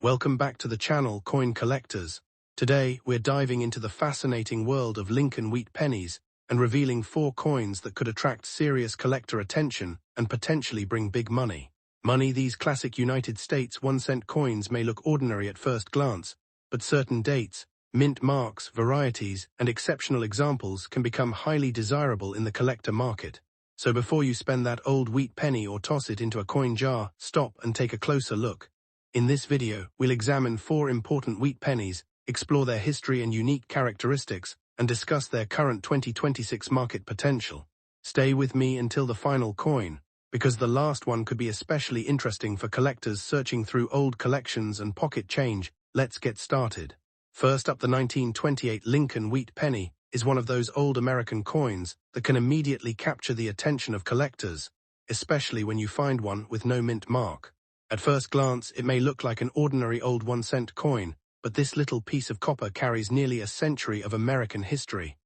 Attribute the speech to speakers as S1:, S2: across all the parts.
S1: Welcome back to the channel, Coin Collectors. Today, we're diving into the fascinating world of Lincoln Wheat Pennies and revealing 4 coins that could attract serious collector attention and potentially bring big money. These classic United States 1-cent coins may look ordinary at first glance, but certain dates, mint marks, varieties, and exceptional examples can become highly desirable in the collector market. So before you spend that old wheat penny or toss it into a coin jar, stop and take a closer look. In this video, we'll examine 4 important wheat pennies, explore their history and unique characteristics, and discuss their current 2026 market potential. Stay with me until the final coin, because the last one could be especially interesting for collectors searching through old collections and pocket change. Let's get started. First up, the 1928 Lincoln Wheat Penny is one of those old American coins that can immediately capture the attention of collectors, especially when you find one with no mint mark. At first glance, it may look like an ordinary old 1-cent coin, but this little piece of copper carries nearly a century of American history.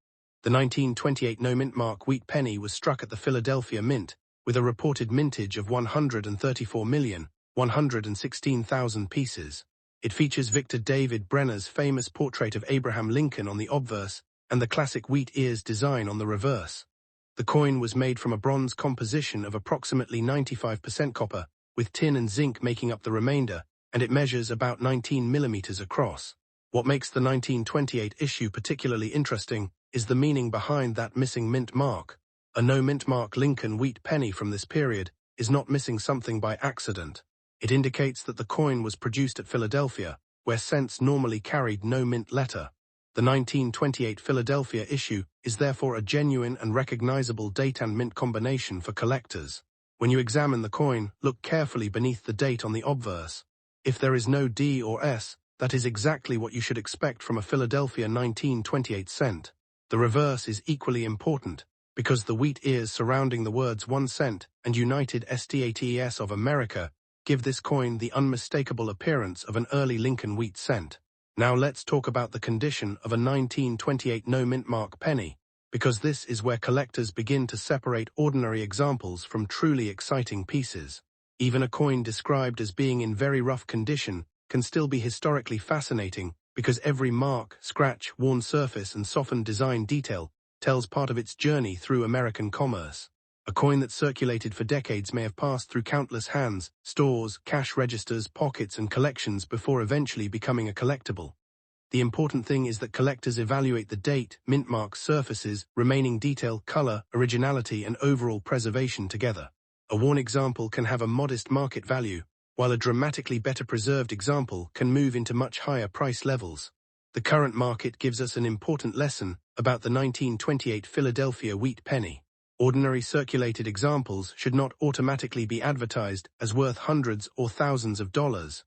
S1: The 1928 no-mint mark wheat penny was struck at the Philadelphia Mint, with a reported mintage of 134,116,000 pieces. It features Victor David Brenner's famous portrait of Abraham Lincoln on the obverse and the classic wheat ears design on the reverse. The coin was made from a bronze composition of approximately 95% copper, with tin and zinc making up the remainder, and it measures about 19 millimeters across. What makes the 1928 issue particularly interesting is the meaning behind that missing mint mark. A no-mint mark Lincoln Wheat Penny from this period is not missing something by accident. It indicates that the coin was produced at Philadelphia, where cents normally carried no mint letter. The 1928 Philadelphia issue is therefore a genuine and recognizable date and mint combination for collectors. When you examine the coin, look carefully beneath the date on the obverse. If there is no D or S, that is exactly what you should expect from a Philadelphia 1928 cent. The reverse is equally important, because the wheat ears surrounding the words 1 cent and United States of America give this coin the unmistakable appearance of an early Lincoln wheat cent. Now let's talk about the condition of a 1928 no-mint mark penny, because this is where collectors begin to separate ordinary examples from truly exciting pieces. Even a coin described as being in very rough condition can still be historically fascinating, because every mark, scratch, worn surface, and softened design detail tells part of its journey through American commerce. A coin that circulated for decades may have passed through countless hands, stores, cash registers, pockets, and collections before eventually becoming a collectible. The important thing is that collectors evaluate the date, mint mark, surfaces, remaining detail, color, originality, and overall preservation together. A worn example can have a modest market value, while a dramatically better preserved example can move into much higher price levels. The current market gives us an important lesson about the 1928 Philadelphia wheat penny. Ordinary circulated examples should not automatically be advertised as worth hundreds or thousands of dollars.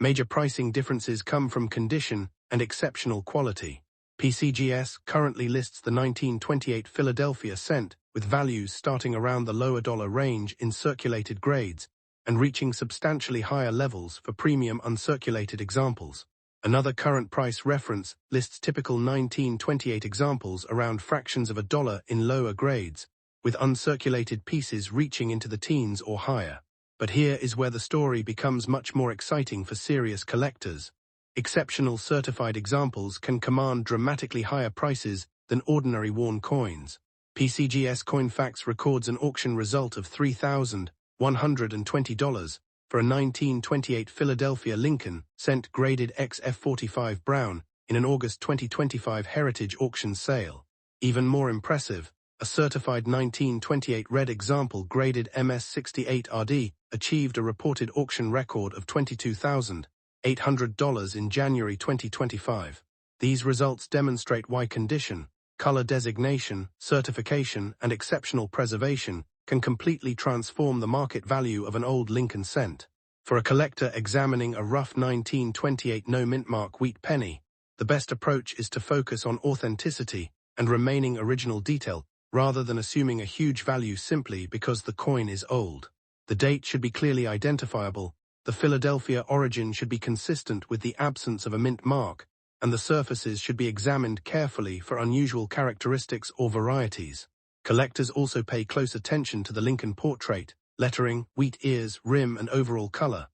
S1: Major pricing differences come from condition and exceptional quality. PCGS currently lists the 1928 Philadelphia cent with values starting around the lower dollar range in circulated grades and reaching substantially higher levels for premium uncirculated examples. Another current price reference lists typical 1928 examples around fractions of a dollar in lower grades, with uncirculated pieces reaching into the teens or higher. But here is where the story becomes much more exciting for serious collectors. Exceptional certified examples can command dramatically higher prices than ordinary worn coins. PCGS CoinFacts records an auction result of $3,120 for a 1928 Philadelphia Lincoln cent graded XF45 Brown in an August 2025 Heritage Auction sale. Even more impressive, a certified 1928 red example graded MS68RD achieved a reported auction record of $22,800 in January 2025. These results demonstrate why condition, color designation, certification, and exceptional preservation can completely transform the market value of an old Lincoln cent. For a collector examining a rough 1928 no-mint mark wheat penny, the best approach is to focus on authenticity and remaining original detail, rather than assuming a huge value simply because the coin is old. The date should be clearly identifiable, the Philadelphia origin should be consistent with the absence of a mint mark, and the surfaces should be examined carefully for unusual characteristics or varieties. Collectors also pay close attention to the Lincoln portrait, lettering, wheat ears, rim, and overall color.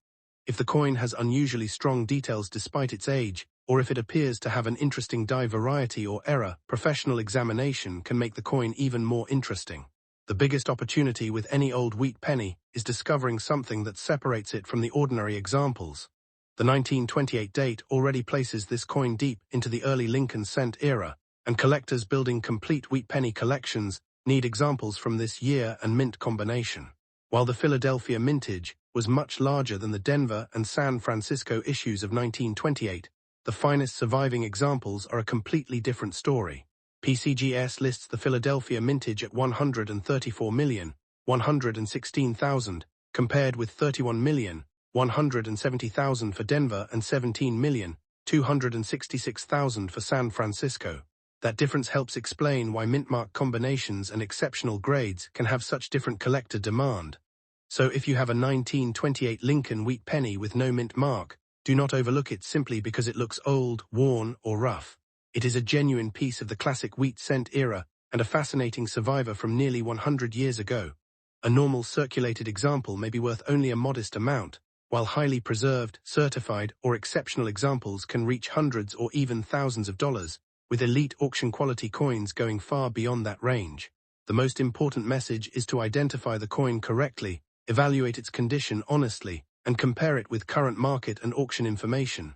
S1: If the coin has unusually strong details despite its age, or if it appears to have an interesting die variety or error, professional examination can make the coin even more interesting. The biggest opportunity with any old wheat penny is discovering something that separates it from the ordinary examples. The 1928 date already places this coin deep into the early Lincoln cent era, and collectors building complete wheat penny collections need examples from this year and mint combination. While the Philadelphia mintage was much larger than the Denver and San Francisco issues of 1928, the finest surviving examples are a completely different story. PCGS lists the Philadelphia mintage at $134,116,000, compared with $31,170,000 for Denver and $17,266,000 for San Francisco. That difference helps explain why mint mark combinations and exceptional grades can have such different collector demand. So if you have a 1928 Lincoln wheat penny with no mint mark, do not overlook it simply because it looks old, worn, or rough. It is a genuine piece of the classic wheat cent era and a fascinating survivor from nearly 100 years ago. A normal circulated example may be worth only a modest amount, while highly preserved, certified, or exceptional examples can reach hundreds or even thousands of dollars, with elite auction quality coins going far beyond that range. The most important message is to identify the coin correctly, evaluate its condition honestly, and compare it with current market and auction information.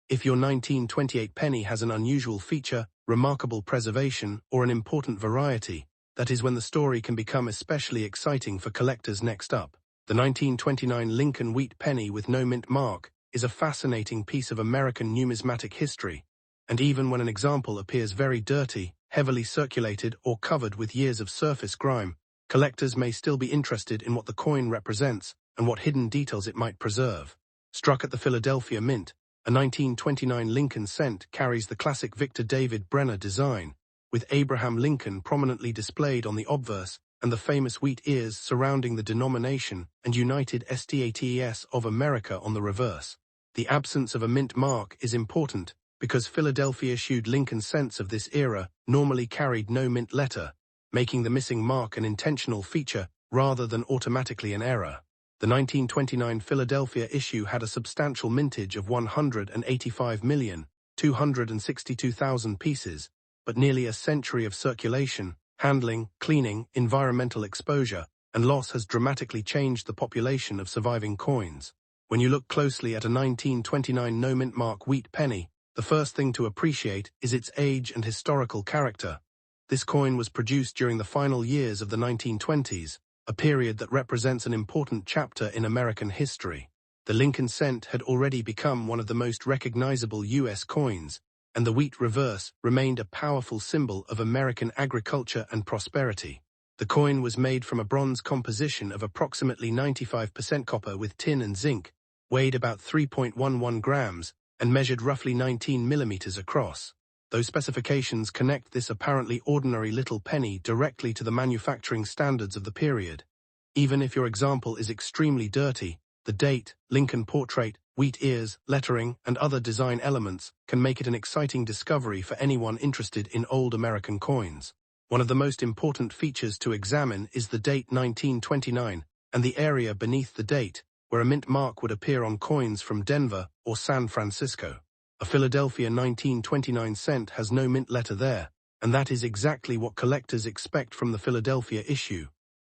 S1: If your 1928 penny has an unusual feature, remarkable preservation, or an important variety, that is when the story can become especially exciting for collectors. Next up, the 1929 Lincoln wheat penny with no mint mark is a fascinating piece of American numismatic history, and even when an example appears very dirty, heavily circulated, or covered with years of surface grime, collectors may still be interested in what the coin represents and what hidden details it might preserve. Struck at the Philadelphia Mint, a 1929 Lincoln cent carries the classic Victor David Brenner design, with Abraham Lincoln prominently displayed on the obverse and the famous wheat ears surrounding the denomination and United States of America on the reverse. The absence of a mint mark is important because Philadelphia-issued Lincoln cents of this era normally carried no mint letter, making the missing mark an intentional feature rather than automatically an error. The 1929 Philadelphia issue had a substantial mintage of 185,262,000 pieces, but nearly a century of circulation, handling, cleaning, environmental exposure, and loss has dramatically changed the population of surviving coins. When you look closely at a 1929 no mint mark wheat penny, the first thing to appreciate is its age and historical character. This coin was produced during the final years of the 1920s, a period that represents an important chapter in American history. The Lincoln cent had already become one of the most recognizable U.S. coins, and the wheat reverse remained a powerful symbol of American agriculture and prosperity. The coin was made from a bronze composition of approximately 95% copper with tin and zinc, weighed about 3.11 grams, and measured roughly 19 millimeters across. Those specifications connect this apparently ordinary little penny directly to the manufacturing standards of the period. Even if your example is extremely dirty, the date, Lincoln portrait, wheat ears, lettering, and other design elements can make it an exciting discovery for anyone interested in old American coins. One of the most important features to examine is the date 1929 and the area beneath the date, where a mint mark would appear on coins from Denver or San Francisco. A Philadelphia 1929 cent has no mint letter there, and that is exactly what collectors expect from the Philadelphia issue.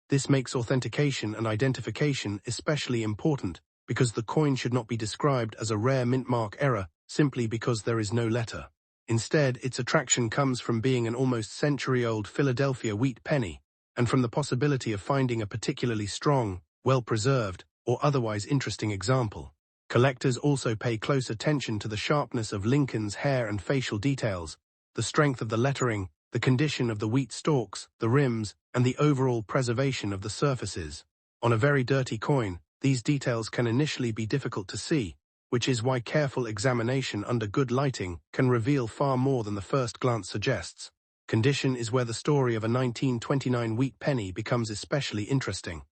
S1: This makes authentication and identification especially important because the coin should not be described as a rare mint mark error simply because there is no letter. Instead, its attraction comes from being an almost century-old Philadelphia wheat penny, and from the possibility of finding a particularly strong, well-preserved, or otherwise interesting example. Collectors also pay close attention to the sharpness of Lincoln's hair and facial details, the strength of the lettering, the condition of the wheat stalks, the rims, and the overall preservation of the surfaces. On a very dirty coin, these details can initially be difficult to see, which is why careful examination under good lighting can reveal far more than the first glance suggests. Condition is where the story of a 1929 wheat penny becomes especially interesting.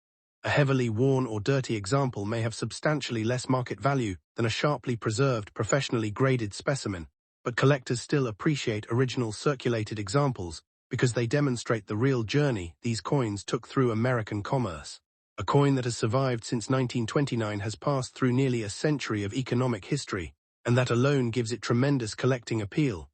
S1: A heavily worn or dirty example may have substantially less market value than a sharply preserved, professionally graded specimen, but collectors still appreciate original circulated examples because they demonstrate the real journey these coins took through American commerce. A coin that has survived since 1929 has passed through nearly a century of economic history, and that alone gives it tremendous collecting appeal.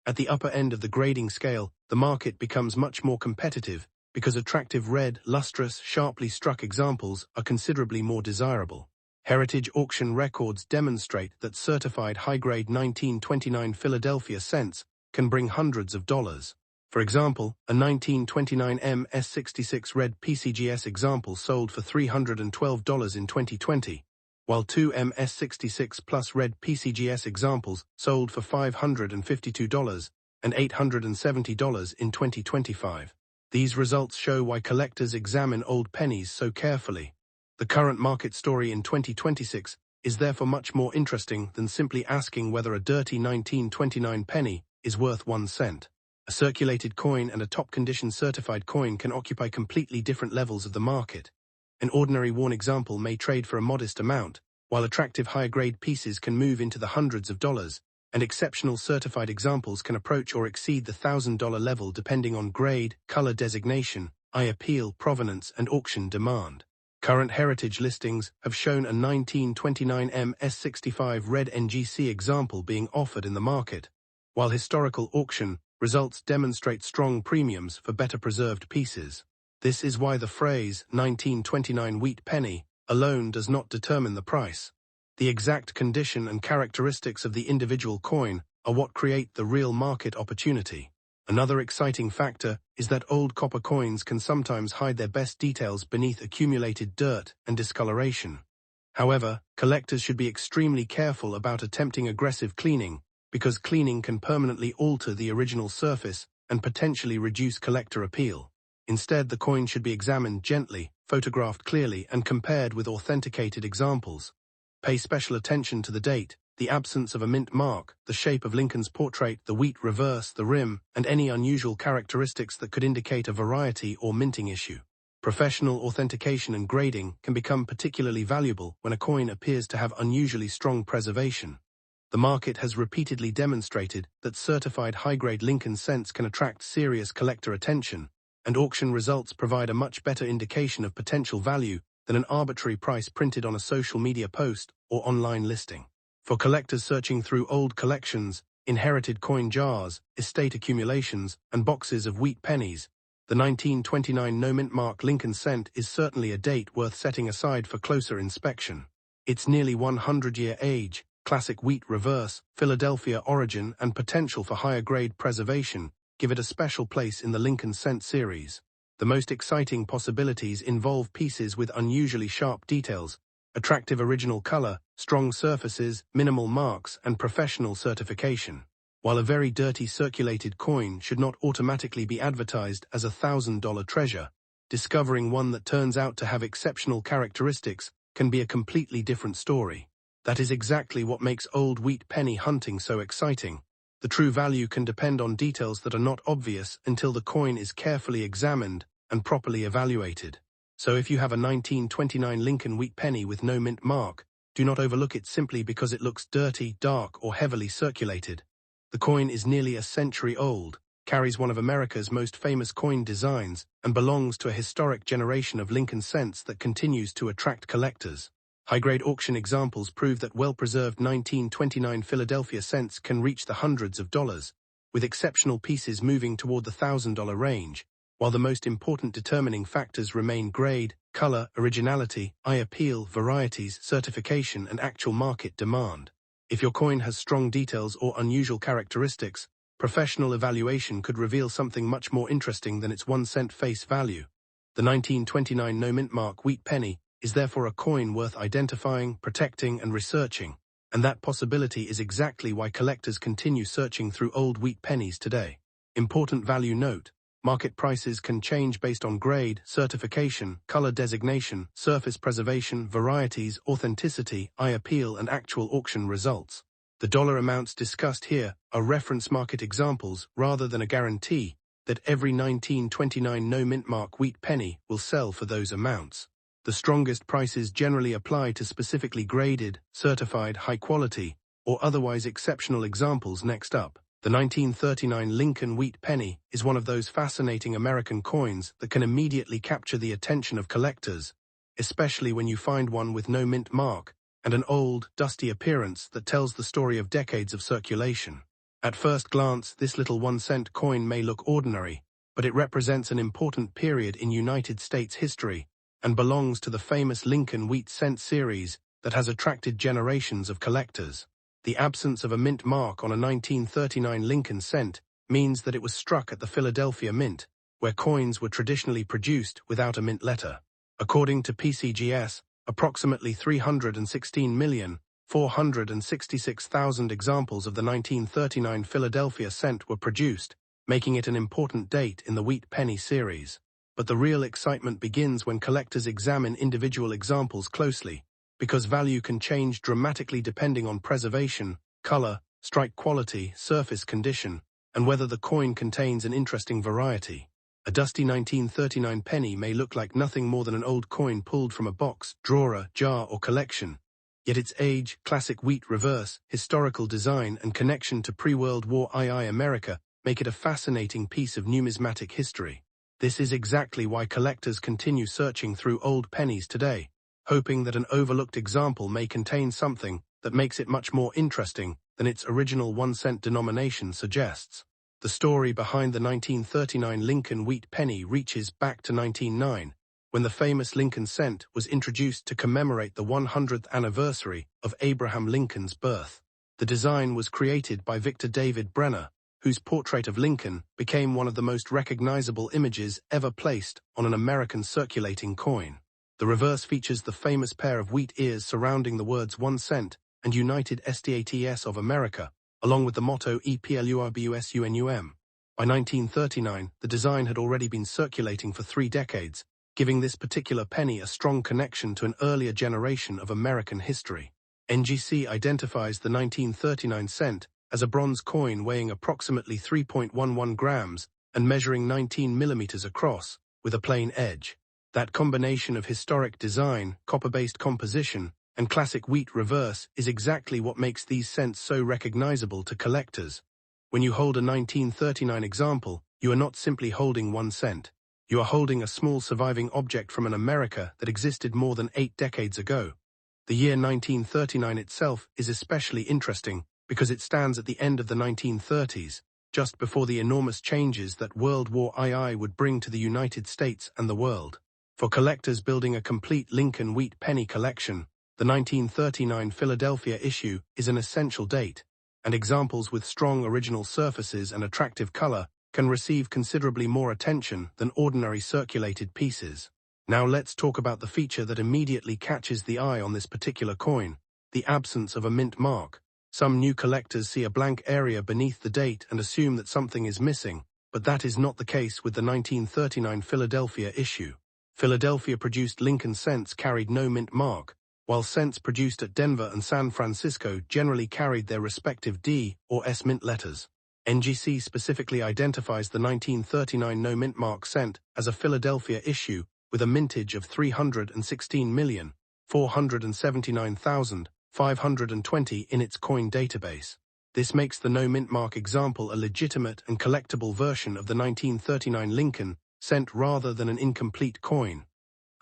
S1: At the upper end of the grading scale, the market becomes much more competitive because attractive red, lustrous, sharply struck examples are considerably more desirable. Heritage auction records demonstrate that certified high-grade 1929 Philadelphia cents can bring hundreds of dollars. For example, a 1929 MS66 red PCGS example sold for $312 in 2020, while two MS66 plus red PCGS examples sold for $552 and $870 in 2025. These results show why collectors examine old pennies so carefully. The current market story in 2026 is therefore much more interesting than simply asking whether a dirty 1929 penny is worth 1 cent. A circulated coin and a top-condition certified coin can occupy completely different levels of the market. An ordinary worn example may trade for a modest amount, while attractive higher-grade pieces can move into the hundreds of dollars, and exceptional certified examples can approach or exceed the $1,000 level depending on grade, color designation, eye appeal, provenance, and auction demand. Current heritage listings have shown a 1929 MS65 red NGC example being offered in the market, while historical auction results demonstrate strong premiums for better preserved pieces. This is why the phrase 1929 wheat penny alone does not determine the price. The exact condition and characteristics of the individual coin are what create the real market opportunity. Another exciting factor is that old copper coins can sometimes hide their best details beneath accumulated dirt and discoloration. However, collectors should be extremely careful about attempting aggressive cleaning, because cleaning can permanently alter the original surface and potentially reduce collector appeal. Instead, the coin should be examined gently, photographed clearly, and compared with authenticated examples. Pay special attention to the date, the absence of a mint mark, the shape of Lincoln's portrait, the wheat reverse, the rim, and any unusual characteristics that could indicate a variety or minting issue. Professional authentication and grading can become particularly valuable when a coin appears to have unusually strong preservation. The market has repeatedly demonstrated that certified high-grade Lincoln cents can attract serious collector attention, and auction results provide a much better indication of potential value than an arbitrary price printed on a social media post or online listing. For collectors searching through old collections, inherited coin jars, estate accumulations, and boxes of wheat pennies, the 1929 no-mint mark Lincoln cent is certainly a date worth setting aside for closer inspection. Its nearly 100-year age, classic wheat reverse, Philadelphia origin, and potential for higher-grade preservation give it a special place in the Lincoln cent series. The most exciting possibilities involve pieces with unusually sharp details, attractive original color, strong surfaces, minimal marks, and professional certification. While a very dirty circulated coin should not automatically be advertised as a $1,000 treasure, discovering one that turns out to have exceptional characteristics can be a completely different story. That is exactly what makes old wheat penny hunting so exciting. The true value can depend on details that are not obvious until the coin is carefully examined and properly evaluated. So if you have a 1929 Lincoln wheat penny with no mint mark, do not overlook it simply because it looks dirty, dark, or heavily circulated. The coin is nearly a century old, carries one of America's most famous coin designs, and belongs to a historic generation of Lincoln cents that continues to attract collectors. High-grade auction examples prove that well-preserved 1929 Philadelphia cents can reach the hundreds of dollars, with exceptional pieces moving toward the $1,000 range, while the most important determining factors remain grade, color, originality, eye appeal, varieties, certification, and actual market demand. If your coin has strong details or unusual characteristics, professional evaluation could reveal something much more interesting than its 1 cent face value. The 1929 no-mint mark wheat penny is therefore a coin worth identifying, protecting, and researching, and that possibility is exactly why collectors continue searching through old wheat pennies today. Important value note: market prices can change based on grade, certification, color designation, surface preservation, varieties, authenticity, eye appeal, and actual auction results. The dollar amounts discussed here are reference market examples rather than a guarantee that every 1929 no-mint mark wheat penny will sell for those amounts. The strongest prices generally apply to specifically graded, certified, high-quality, or otherwise exceptional examples. Next up, the 1939 Lincoln wheat penny is one of those fascinating American coins that can immediately capture the attention of collectors. especially when you find one with no mint mark and an old, dusty appearance that tells the story of decades of circulation. At first glance, this little 1-cent coin may look ordinary, but it represents an important period in United States history and belongs to the famous Lincoln Wheat Cent series that has attracted generations of collectors. The absence of a mint mark on a 1939 Lincoln cent means that it was struck at the Philadelphia Mint, where coins were traditionally produced without a mint letter. According to PCGS, approximately 316,466,000 examples of the 1939 Philadelphia cent were produced, making it an important date in the Wheat Penny series. But the real excitement begins when collectors examine individual examples closely, because value can change dramatically depending on preservation, color, strike quality, surface condition, and whether the coin contains an interesting variety. A dusty 1939 penny may look like nothing more than an old coin pulled from a box, drawer, jar, or collection. Yet its age, classic wheat reverse, historical design, and connection to pre-World War II America make it a fascinating piece of numismatic history. This is exactly why collectors continue searching through old pennies today, hoping that an overlooked example may contain something that makes it much more interesting than its original 1-cent denomination suggests. The story behind the 1939 Lincoln Wheat Penny reaches back to 1909, when the famous Lincoln cent was introduced to commemorate the 100th anniversary of Abraham Lincoln's birth. The design was created by Victor David Brenner, whose portrait of Lincoln became one of the most recognizable images ever placed on an American circulating coin. The reverse features the famous pair of wheat ears surrounding the words 1 cent and United States of America, along with the motto EPLURBUSUNUM. By 1939, the design had already been circulating for 3 decades, giving this particular penny a strong connection to an earlier generation of American history. NGC identifies the 1939 cent as a bronze coin weighing approximately 3.11 grams and measuring 19 millimeters across, with a plain edge. That combination of historic design, copper-based composition, and classic wheat reverse is exactly what makes these cents so recognizable to collectors. When you hold a 1939 example, you are not simply holding 1 cent. You are holding a small surviving object from an America that existed more than 8 decades ago. The year 1939 itself is especially interesting because it stands at the end of the 1930s, just before the enormous changes that World War II would bring to the United States and the world. For collectors building a complete Lincoln Wheat Penny collection, the 1939 Philadelphia issue is an essential date, and examples with strong original surfaces and attractive color can receive considerably more attention than ordinary circulated pieces. Now let's talk about the feature that immediately catches the eye on this particular coin, the absence of a mint mark. Some new collectors see a blank area beneath the date and assume that something is missing, but that is not the case with the 1939 Philadelphia issue. Philadelphia-produced Lincoln cents carried no mint mark, while cents produced at Denver and San Francisco generally carried their respective D or S mint letters. NGC specifically identifies the 1939 no mint mark cent as a Philadelphia issue with a mintage of 316,479,520 in its coin database. This makes the no mint mark example a legitimate and collectible version of the 1939 Lincoln cent rather than an incomplete coin.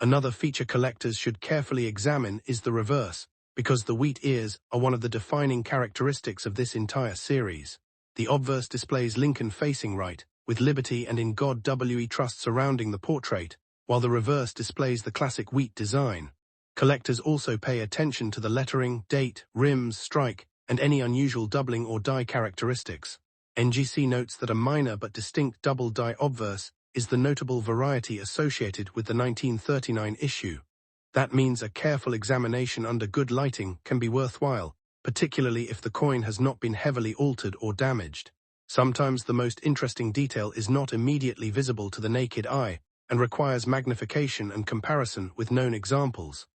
S1: Another feature collectors should carefully examine is the reverse, because the wheat ears are one of the defining characteristics of this entire series. The obverse displays Lincoln facing right, with Liberty and In God We Trust surrounding the portrait, while the reverse displays the classic wheat design. Collectors also pay attention to the lettering, date, rims, strike, and any unusual doubling or die characteristics. NGC notes that a minor but distinct double die obverse is the notable variety associated with the 1939 issue. That means a careful examination under good lighting can be worthwhile, particularly if the coin has not been heavily altered or damaged. Sometimes the most interesting detail is not immediately visible to the naked eye and requires magnification and comparison with known examples.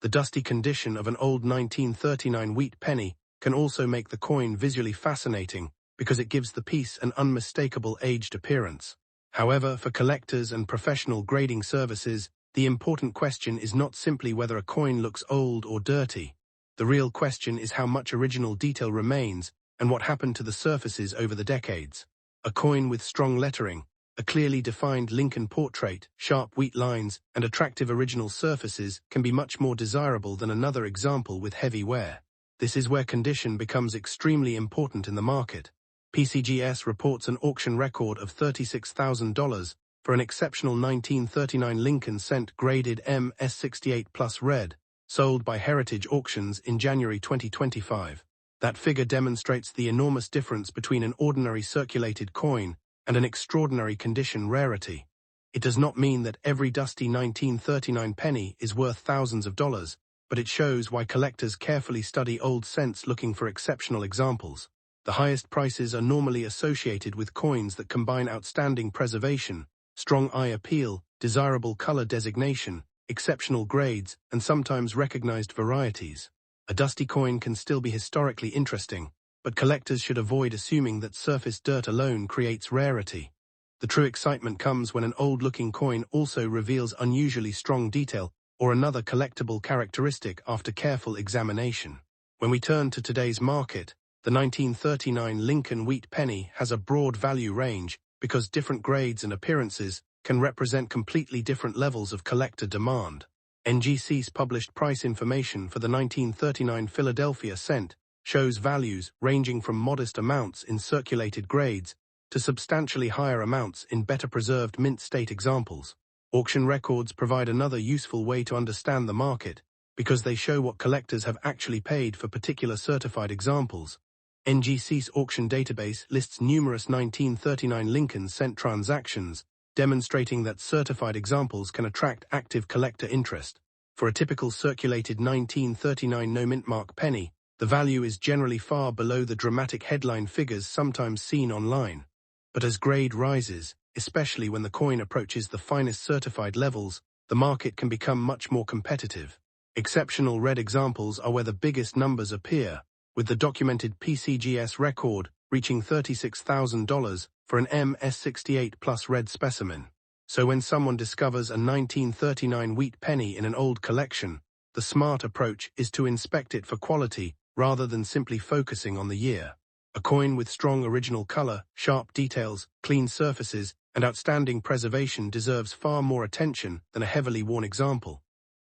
S1: The dusty condition of an old 1939 wheat penny can also make the coin visually fascinating because it gives the piece an unmistakable aged appearance. However, for collectors and professional grading services, the important question is not simply whether a coin looks old or dirty. The real question is how much original detail remains and what happened to the surfaces over the decades. A coin with strong lettering, A clearly defined Lincoln portrait, sharp wheat lines, and attractive original surfaces can be much more desirable than another example with heavy wear. This is where condition becomes extremely important in the market. PCGS reports an auction record of $36,000 for an exceptional 1939 Lincoln Cent graded MS68 Plus Red, sold by Heritage Auctions in January 2025. That figure demonstrates the enormous difference between an ordinary circulated coin and an extraordinary condition rarity. It does not mean that every dusty 1939 penny is worth thousands of dollars, but it shows why collectors carefully study old cents looking for exceptional examples. The highest prices are normally associated with coins that combine outstanding preservation, strong eye appeal, desirable color designation, exceptional grades, and sometimes recognized varieties. A dusty coin can still be historically interesting, but collectors should avoid assuming that surface dirt alone creates rarity. The true excitement comes when an old-looking coin also reveals unusually strong detail or another collectible characteristic after careful examination. When we turn to today's market, the 1939 Lincoln Wheat Penny has a broad value range because different grades and appearances can represent completely different levels of collector demand. NGC's published price information for the 1939 Philadelphia cent shows values ranging from modest amounts in circulated grades to substantially higher amounts in better-preserved mint state examples. Auction records provide another useful way to understand the market because they show what collectors have actually paid for particular certified examples. NGC's auction database lists numerous 1939 Lincoln Cent transactions, demonstrating that certified examples can attract active collector interest. For a typical circulated 1939 no-mint mark penny, the value is generally far below the dramatic headline figures sometimes seen online. But as grade rises, especially when the coin approaches the finest certified levels, the market can become much more competitive. Exceptional red examples are where the biggest numbers appear, with the documented PCGS record reaching $36,000 for an MS68 Plus red specimen. So when someone discovers a 1939 wheat penny in an old collection, the smart approach is to inspect it for quality rather than simply focusing on the year. A coin with strong original color, sharp details, clean surfaces, and outstanding preservation deserves far more attention than a heavily worn example.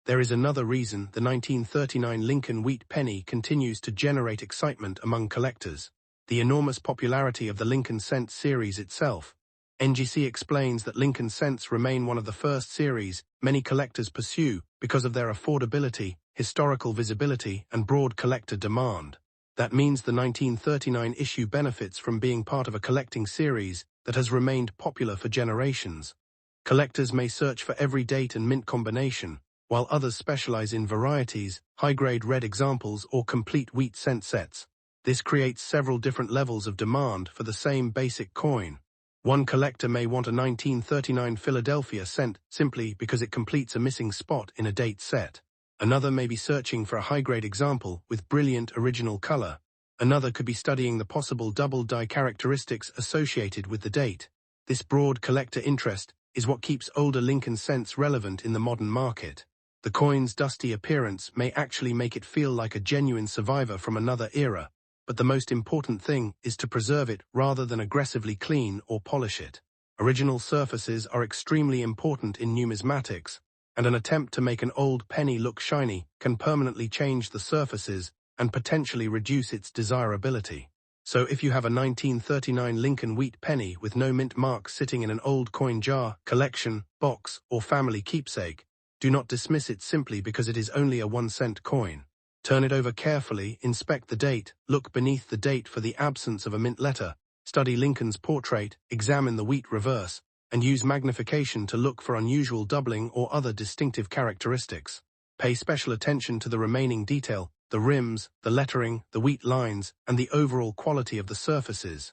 S1: There is another reason the 1939 Lincoln Wheat Penny continues to generate excitement among collectors: the enormous popularity of the Lincoln Cent series itself. NGC explains that Lincoln Cents remain one of the first series many collectors pursue because of their affordability, historical visibility, and broad collector demand. That means the 1939 issue benefits from being part of a collecting series that has remained popular for generations. Collectors may search for every date and mint combination, while others specialize in varieties, high-grade red examples, or complete wheat cent sets. This creates several different levels of demand for the same basic coin. One collector may want a 1939 Philadelphia cent simply because it completes a missing spot in a date set. Another may be searching for a high-grade example with brilliant original color. Another could be studying the possible double-die characteristics associated with the date. This broad collector interest is what keeps older Lincoln cents relevant in the modern market. The coin's dusty appearance may actually make it feel like a genuine survivor from another era, but the most important thing is to preserve it rather than aggressively clean or polish it. Original surfaces are extremely important in numismatics, and an attempt to make an old penny look shiny can permanently change the surfaces and potentially reduce its desirability. So if you have a 1939 Lincoln Wheat Penny with no mint marks sitting in an old coin jar, collection, box, or family keepsake, do not dismiss it simply because it is only a 1-cent coin. Turn it over carefully, inspect the date, look beneath the date for the absence of a mint letter, study Lincoln's portrait, examine the wheat reverse, and use magnification to look for unusual doubling or other distinctive characteristics. Pay special attention to the remaining detail, the rims, the lettering, the wheat lines, and the overall quality of the surfaces.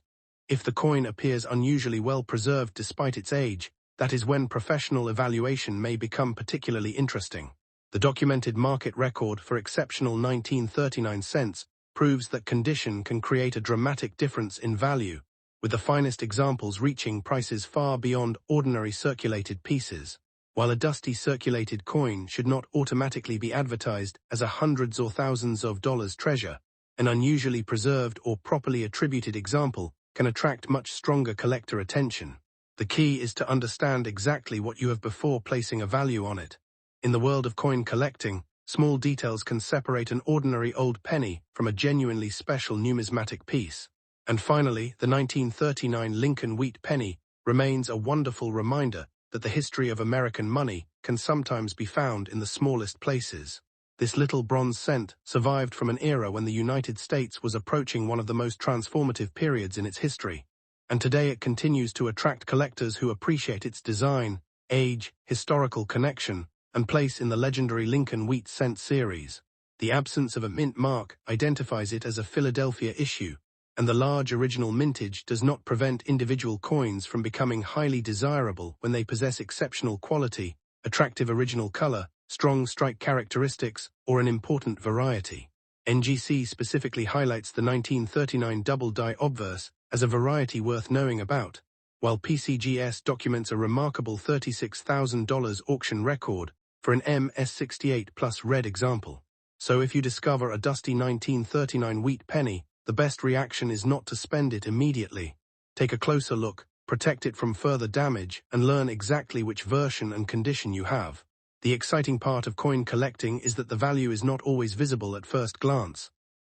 S1: If the coin appears unusually well preserved despite its age, that is when professional evaluation may become particularly interesting. The documented market record for exceptional 1939 cents proves that condition can create a dramatic difference in value, with the finest examples reaching prices far beyond ordinary circulated pieces. While a dusty circulated coin should not automatically be advertised as a hundreds or thousands of dollars treasure, an unusually preserved or properly attributed example can attract much stronger collector attention. The key is to understand exactly what you have before placing a value on it. In the world of coin collecting, small details can separate an ordinary old penny from a genuinely special numismatic piece. And finally, the 1939 Lincoln Wheat Penny remains a wonderful reminder that the history of American money can sometimes be found in the smallest places. This little bronze cent survived from an era when the United States was approaching one of the most transformative periods in its history, and today it continues to attract collectors who appreciate its design, age, historical connection, and place in the legendary Lincoln Wheat Cent series. The absence of a mint mark identifies it as a Philadelphia issue, and the large original mintage does not prevent individual coins from becoming highly desirable when they possess exceptional quality, attractive original color, strong strike characteristics, or an important variety. NGC specifically highlights the 1939 double-die obverse as a variety worth knowing about, while PCGS documents a remarkable $36,000 auction record for an MS68 plus red example. So if you discover a dusty 1939 wheat penny, the best reaction is not to spend it immediately. Take a closer look, protect it from further damage, and learn exactly which version and condition you have. The exciting part of coin collecting is that the value is not always visible at first glance.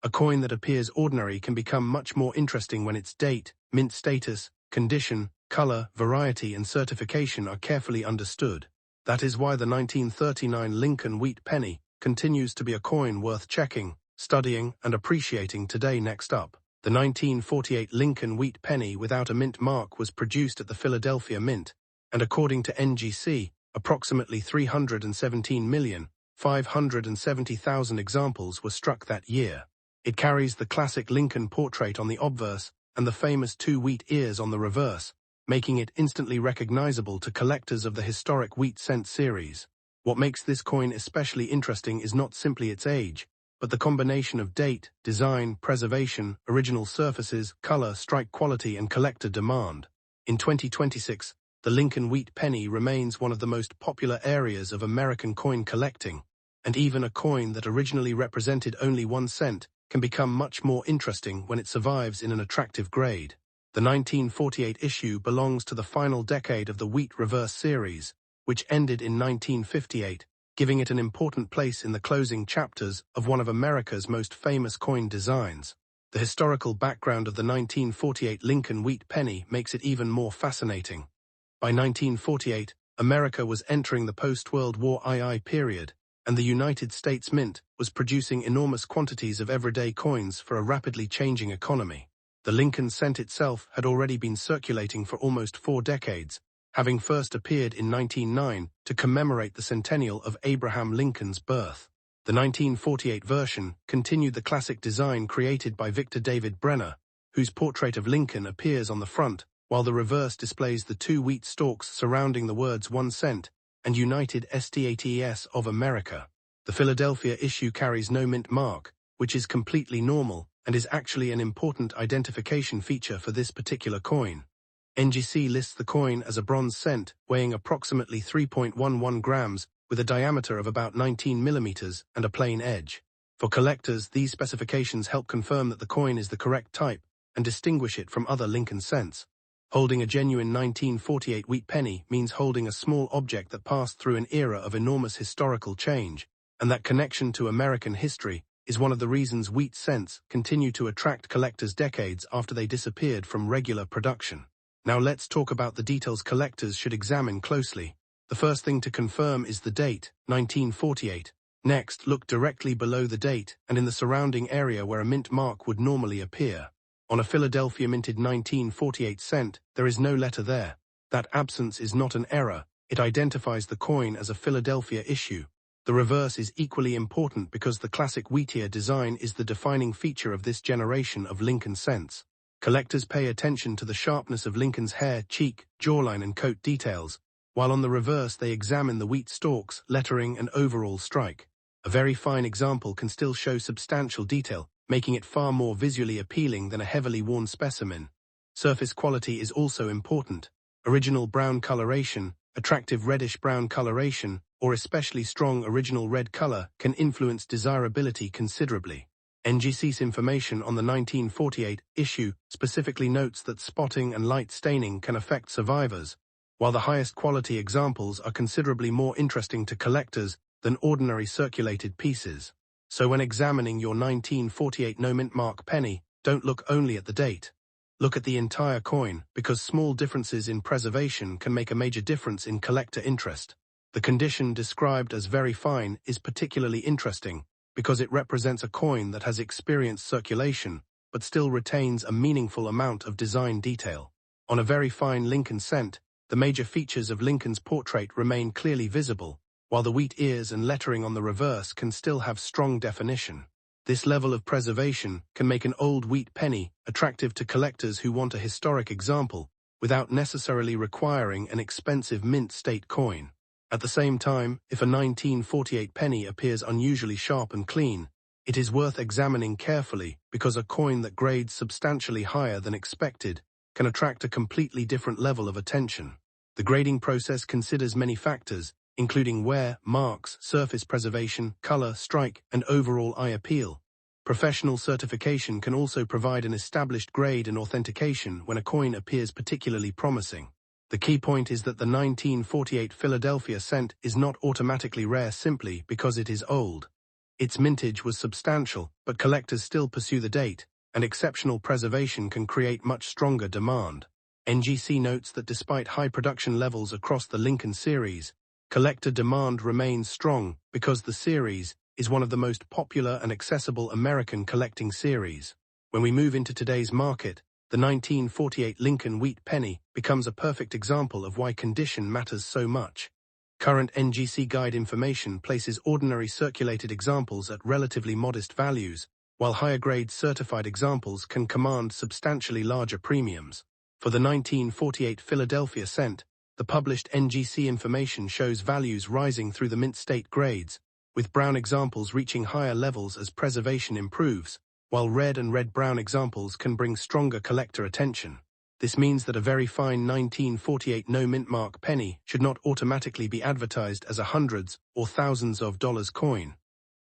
S1: A coin that appears ordinary can become much more interesting when its date, mint status, condition, color, variety, and certification are carefully understood. That is why the 1939 Lincoln Wheat Penny continues to be a coin worth checking, studying, and appreciating today. Next up, the 1948 Lincoln Wheat Penny without a mint mark was produced at the Philadelphia Mint, and according to NGC, approximately 317,570,000 examples were struck that year. It carries the classic Lincoln portrait on the obverse and the famous two wheat ears on the reverse, making it instantly recognizable to collectors of the historic wheat cent series. What makes this coin especially interesting is not simply its age, but the combination of date, design, preservation, original surfaces, color, strike quality, and collector demand. In 2026, the Lincoln Wheat Penny remains one of the most popular areas of American coin collecting, and even a coin that originally represented only 1 cent can become much more interesting when it survives in an attractive grade. The 1948 issue belongs to the final decade of the Wheat Reverse series, which ended in 1958, giving it an important place in the closing chapters of one of America's most famous coin designs. The historical background of the 1948 Lincoln Wheat Penny makes it even more fascinating. By 1948, America was entering the post-World War II period, and the United States Mint was producing enormous quantities of everyday coins for a rapidly changing economy. The Lincoln cent itself had already been circulating for almost 4 decades, having first appeared in 1909 to commemorate the centennial of Abraham Lincoln's birth. The 1948 version continued the classic design created by Victor David Brenner, whose portrait of Lincoln appears on the front, while the reverse displays the 2 wheat stalks surrounding the words 1 cent and United States of America. The Philadelphia issue carries no mint mark, which is completely normal and is actually an important identification feature for this particular coin. NGC lists the coin as a bronze cent weighing approximately 3.11 grams with a diameter of about 19 millimeters and a plain edge. For collectors, these specifications help confirm that the coin is the correct type and distinguish it from other Lincoln cents. Holding a genuine 1948 wheat penny means holding a small object that passed through an era of enormous historical change, and that connection to American history is one of the reasons wheat cents continue to attract collectors decades after they disappeared from regular production. Now let's talk about the details collectors should examine closely. The first thing to confirm is the date, 1948. Next, look directly below the date and in the surrounding area where a mint mark would normally appear. On a Philadelphia minted 1948 cent, there is no letter there. That absence is not an error. It identifies the coin as a Philadelphia issue. The reverse is equally important because the classic wheatear design is the defining feature of this generation of Lincoln cents. Collectors pay attention to the sharpness of Lincoln's hair, cheek, jawline, and coat details, while on the reverse they examine the wheat stalks, lettering, and overall strike. A very fine example can still show substantial detail, making it far more visually appealing than a heavily worn specimen. Surface quality is also important. Original brown coloration, attractive reddish-brown coloration, or especially strong original red color can influence desirability considerably. NGC's information on the 1948 issue specifically notes that spotting and light staining can affect survivors, while the highest quality examples are considerably more interesting to collectors than ordinary circulated pieces. So when examining your 1948 no-mint mark penny, don't look only at the date. Look at the entire coin, because small differences in preservation can make a major difference in collector interest. The condition described as very fine is particularly interesting, because it represents a coin that has experienced circulation, but still retains a meaningful amount of design detail. On a very fine Lincoln cent, the major features of Lincoln's portrait remain clearly visible, while the wheat ears and lettering on the reverse can still have strong definition. This level of preservation can make an old wheat penny attractive to collectors who want a historic example, without necessarily requiring an expensive mint state coin. At the same time, if a 1948 penny appears unusually sharp and clean, it is worth examining carefully, because a coin that grades substantially higher than expected can attract a completely different level of attention. The grading process considers many factors, including wear, marks, surface preservation, color, strike, and overall eye appeal. Professional certification can also provide an established grade and authentication when a coin appears particularly promising. The key point is that the 1948 Philadelphia cent is not automatically rare simply because it is old. Its mintage was substantial, but collectors still pursue the date, and exceptional preservation can create much stronger demand. NGC notes that despite high production levels across the Lincoln series, collector demand remains strong because the series is one of the most popular and accessible American collecting series. When we move into today's market, the 1948 Lincoln wheat penny becomes a perfect example of why condition matters so much. Current NGC guide information places ordinary circulated examples at relatively modest values, while higher-grade certified examples can command substantially larger premiums. For the 1948 Philadelphia cent, the published NGC information shows values rising through the mint state grades, with brown examples reaching higher levels as preservation improves, while red and red-brown examples can bring stronger collector attention. This means that a very fine 1948 no-mint mark penny should not automatically be advertised as a hundreds or thousands of dollars coin.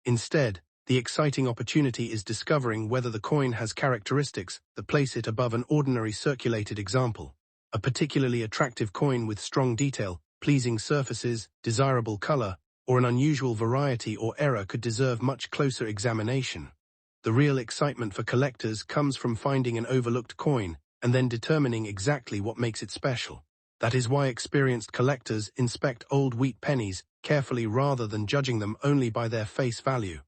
S1: Instead, the exciting opportunity is discovering whether the coin has characteristics that place it above an ordinary circulated example. A particularly attractive coin with strong detail, pleasing surfaces, desirable color, or an unusual variety or error could deserve much closer examination. The real excitement for collectors comes from finding an overlooked coin and then determining exactly what makes it special. That is why experienced collectors inspect old wheat pennies carefully rather than judging them only by their face value.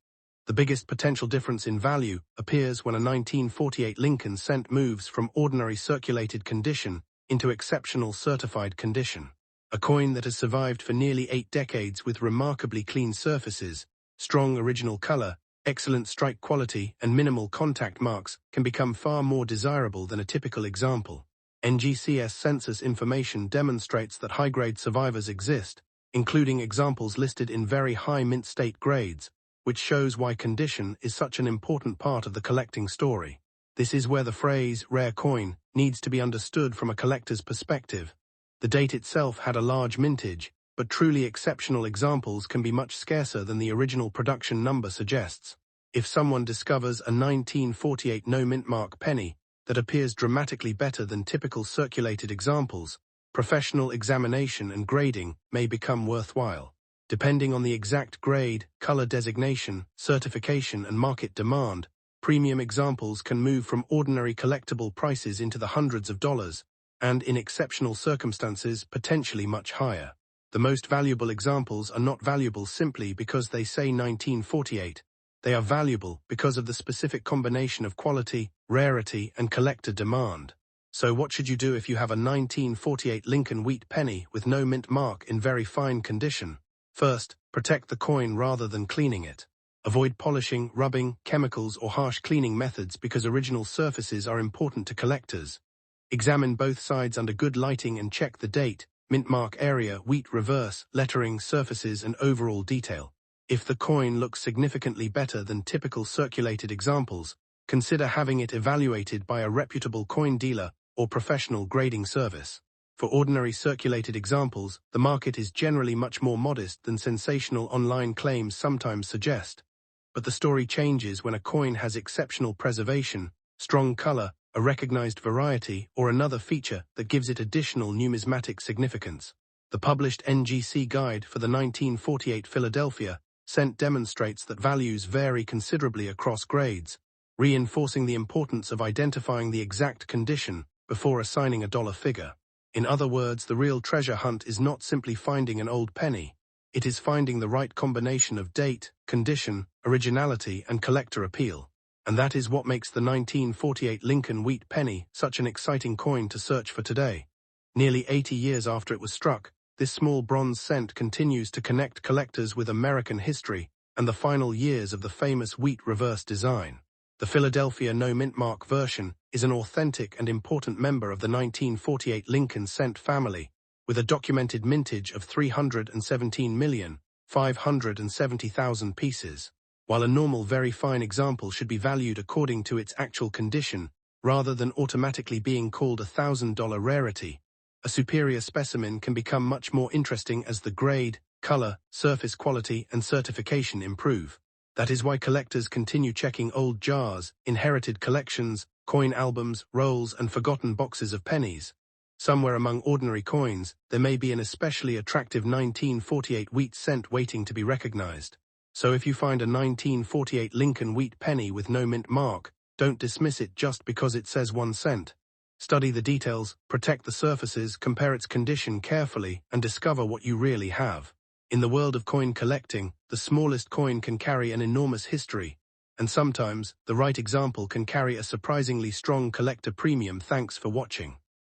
S1: The biggest potential difference in value appears when a 1948 Lincoln cent moves from ordinary circulated condition into exceptional certified condition. A coin that has survived for nearly 8 decades with remarkably clean surfaces, strong original color, excellent strike quality, and minimal contact marks can become far more desirable than a typical example. NGC's census information demonstrates that high-grade survivors exist, including examples listed in very high mint state grades, which shows why condition is such an important part of the collecting story. This is where the phrase rare coin needs to be understood from a collector's perspective. The date itself had a large mintage, but truly exceptional examples can be much scarcer than the original production number suggests. If someone discovers a 1948 no-mint mark penny that appears dramatically better than typical circulated examples, professional examination and grading may become worthwhile. Depending on the exact grade, color designation, certification, and market demand, premium examples can move from ordinary collectible prices into the hundreds of dollars, and in exceptional circumstances, potentially much higher. The most valuable examples are not valuable simply because they say 1948. They are valuable because of the specific combination of quality, rarity, and collector demand. So what should you do if you have a 1948 Lincoln wheat penny with no mint mark in very fine condition? First, protect the coin rather than cleaning it. Avoid polishing, rubbing, chemicals, or harsh cleaning methods because original surfaces are important to collectors. Examine both sides under good lighting and check the date, mint mark area, wheat reverse, lettering, surfaces, and overall detail. If the coin looks significantly better than typical circulated examples, consider having it evaluated by a reputable coin dealer or professional grading service. For ordinary circulated examples, the market is generally much more modest than sensational online claims sometimes suggest. But the story changes when a coin has exceptional preservation, strong color, a recognized variety, or another feature that gives it additional numismatic significance. The published NGC guide for the 1948 Philadelphia cent demonstrates that values vary considerably across grades, reinforcing the importance of identifying the exact condition before assigning a dollar figure. In other words, the real treasure hunt is not simply finding an old penny. It is finding the right combination of date, condition, originality, and collector appeal. And that is what makes the 1948 Lincoln Wheat Penny such an exciting coin to search for today. Nearly 80 years after it was struck, this small bronze cent continues to connect collectors with American history and the final years of the famous wheat reverse design. The Philadelphia no-mint mark version is an authentic and important member of the 1948 Lincoln cent family, with a documented mintage of 317,570,000 pieces, while a normal very fine example should be valued according to its actual condition, rather than automatically being called a $1,000 rarity. A superior specimen can become much more interesting as the grade, color, surface quality, and certification improve. That is why collectors continue checking old jars, inherited collections, coin albums, rolls, and forgotten boxes of pennies. Somewhere among ordinary coins, there may be an especially attractive 1948 wheat cent waiting to be recognized. So if you find a 1948 Lincoln wheat penny with no mint mark, don't dismiss it just because it says 1 cent. Study the details, protect the surfaces, compare its condition carefully, and discover what you really have. In the world of coin collecting, the smallest coin can carry an enormous history, and sometimes, the right example can carry a surprisingly strong collector premium. Thanks for watching.